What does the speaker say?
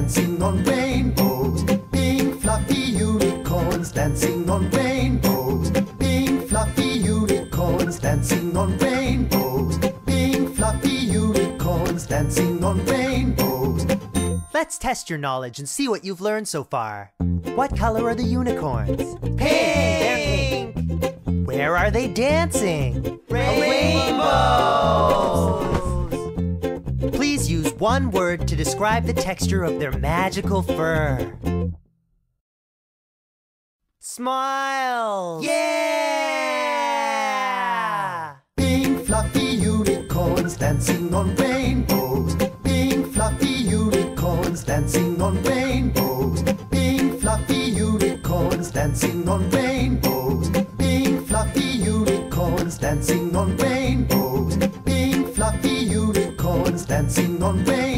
dancing on rainbows. Pink fluffy unicorns dancing on rainbows. Pink fluffy unicorns dancing on rainbows. Pink fluffy unicorns dancing on rainbows. Let's test your knowledge and see what you've learned so far. What color are the unicorns? Pink! They're pink. Where are they dancing? Rainbows! Please use one word to describe the texture of their magical fur. Smile! Yeah! Pink fluffy unicorns dancing on rainbows. Pink fluffy unicorns dancing on rainbows. Pink fluffy unicorns dancing on rainbows. Pink fluffy unicorns dancing on rainbows. Pink fluffy unicorns dancing on rainbows.